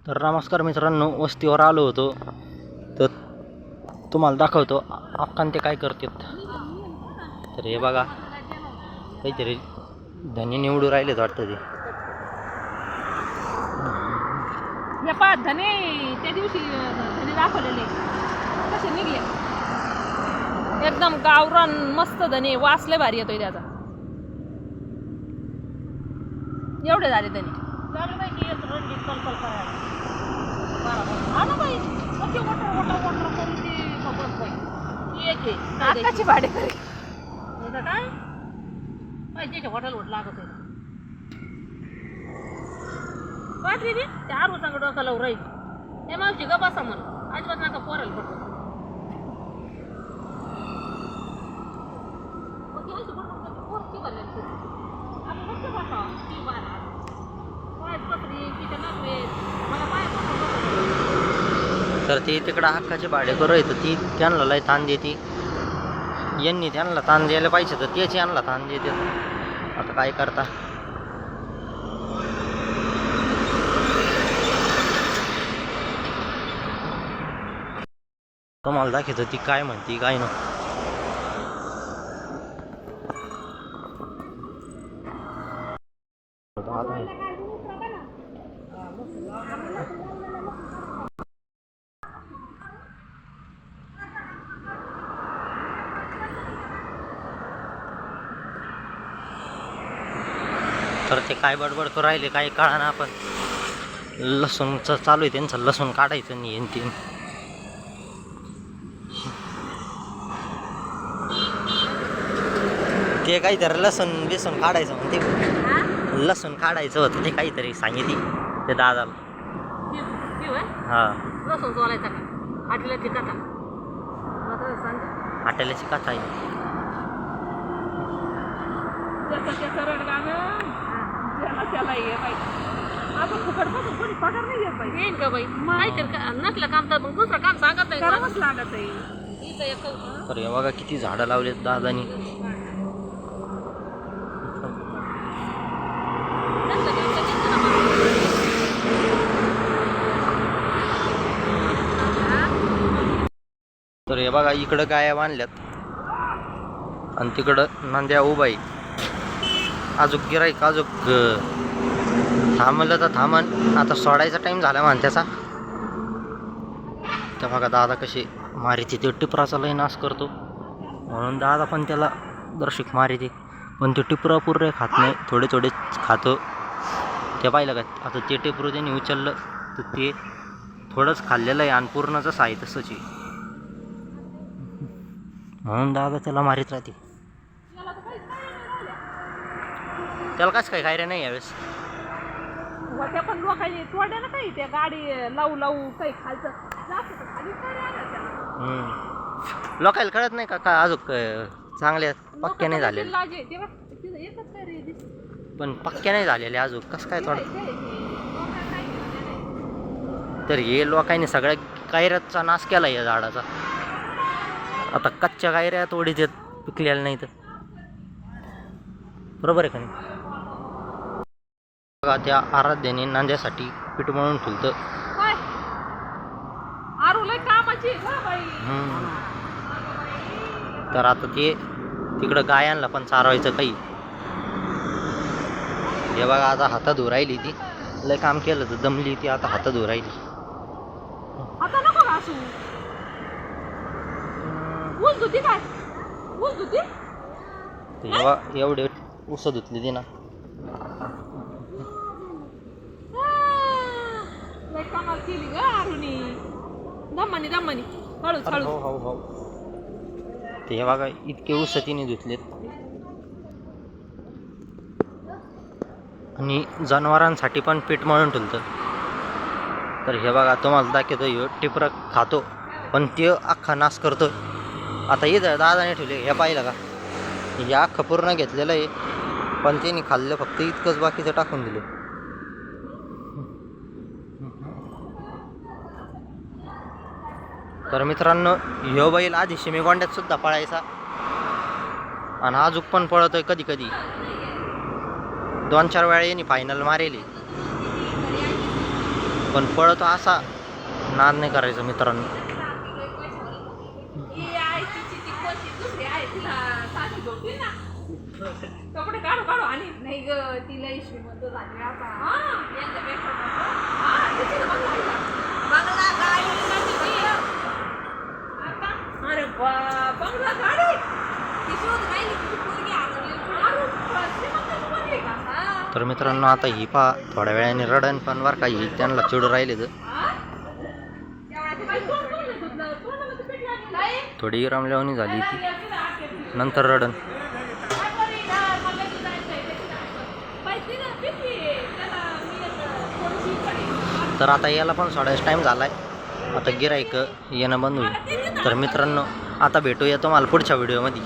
तर नमस्कार मित्रांनो, वस्तीवर आलो होतो तर तुम्हाला दाखवतो अक्कान ते काय करतात. तर हे बघा, काहीतरी धने निवडू राहिलेत वाटतं ते. या पा धने त्या दिवशी धने दाखवलेले कसे निघले एकदम गावरान मस्त धने, वासले भारी येतोय त्याचा. एवढे झाले धने. आकाची भाडे काय हॉटेल होत लागत वाटली ती त्या आरू डोका लावून राहील. हे मावशी ग बसा म्हणून अजिबात नका पोरायला पडतो. तर ती तिकडं हक्काचे भाडेकरू आहे, तर ती त्यांना लय ताण देते. यांनी त्यांना ताण द्यायला पाहिजे, तर तेच यांना ताण देते. आता काय करता. तुम्हाला दाखवतो ती काय म्हणते काय ना. तर ते काय बडबड करू राहिले काय कळा ना. आपण लसूणचं चालू आहे त्यांचं, लसूण काढायचं नाही तीन. ते काहीतरी लसूण बिसून काढायचं म्हणते, लसूण काढायचं होतं ते काहीतरी सांगितली ते दादाला. हा, लसूण सोलायचा का हॉटेलाची कथा. हॉटेलाची कथा आहे. त्याचं रडगाणं त्याला हे पाहिजे. आपण फुकटपासून कोणी पगार नाही घेत पाहिजे. येईन का बाई, माहिती नसलं काम तर मग दुसरं काम सांगत नाही, करावंच लागत आहे. तर हे बघा किती झाडं लावलेत दादानी. तर हे बघा इकडं गाया बांधल्यात आणि तिकडं नांद्या उभा आहे. अजूक गिराईक अजूक थांबलं तर थांबन. आता सोडायचा टाइम झाला मान त्याचा. तर बघा दादा कसे मारिते, ते टिपराचा लय नाश करतो म्हणून दादा पण त्याला दर्शक मारिते. पण ते टिपरा पुरे खात नाही, थोडे थोडे खातो. ते पाहिलं का, आता ते टिपरू त्यांनी उचललं तर ते थोडंच खाल्लेलं आहे आणि पूर्णच आहे तसंच आहे. म्हणून दादा त्याला मारित राहते. त्याला कसं काय रे नाही यावेळेस. त्या पण लोकांनी तोड्या ना काही त्या गाडी लावू काही खालचं जास्त खाली लोकायला कळत नाही का अजून चांगल्या पक्क्या नाही झालेल्या. पण पक्क्या नाही झालेल्या अजून कसं काय थोडं. तर हे लोकांनी सगळ्या कायऱ्याचा नाश केला या झाडाचा. आता कच्च्या कायऱ्या तोडी देत, पिकलेल्या नाही तर. बरोबर आहे का नाही. बघा त्या आराध्याने नांद्यासाठी पीठ मळून ठेवतं. तर आता ते तिकडं गायांना पण चारवायचं काही. हे बघा आता हातात धुवून राहिली ती. लय काम केलं तर दमली ती, आता हातात धुवून राहिली. एवढे ऊस धुतली ती ना. ते बघा इतके ऊस तिने धुतलेत. आणि जनावरांसाठी पण पीठ मळून ठेवतं. तर हे बघा तुम्हाला दाखवतो, ह्यो टिपरा खातो पण ते अख्खा नाश करतो. आता हे दादाने ठेवले, हे पाहिलं का, हे अख्खं पूर्ण घेतलेलं आहे पण त्यांनी खाल्लं फक्त इतकंच, बाकीचं टाकून दिलं. तर मित्रांनो, ह्यो बैल आधी शिमेगोंड्यात सुद्धा पळायचा आणि अजून पण पळतोय कधी कधी. 2-4 वेळा यांनी फायनल मारेली. पण पळतो असा नाद नाही करायचा मित्रांनो. कपडे काढू काढू आणि नाही ग तिला श्रीमंत झाली आता. अरे बंगला गाडी तर मित्रांनो आता ही पहा थोड्या वेळाने रडण पण बरं का, ही त्यांना चिडू राहिले तर थोडी रमल्यावणी झाली ती, नंतर रडण. तर आता याला पण सोडायचा टाईम झाला आहे, आता गिऱ्हाईक येणं बंद होईल. तर मित्रांनो आता भेटूया तुम्हाला पुढच्या व्हिडिओमध्ये.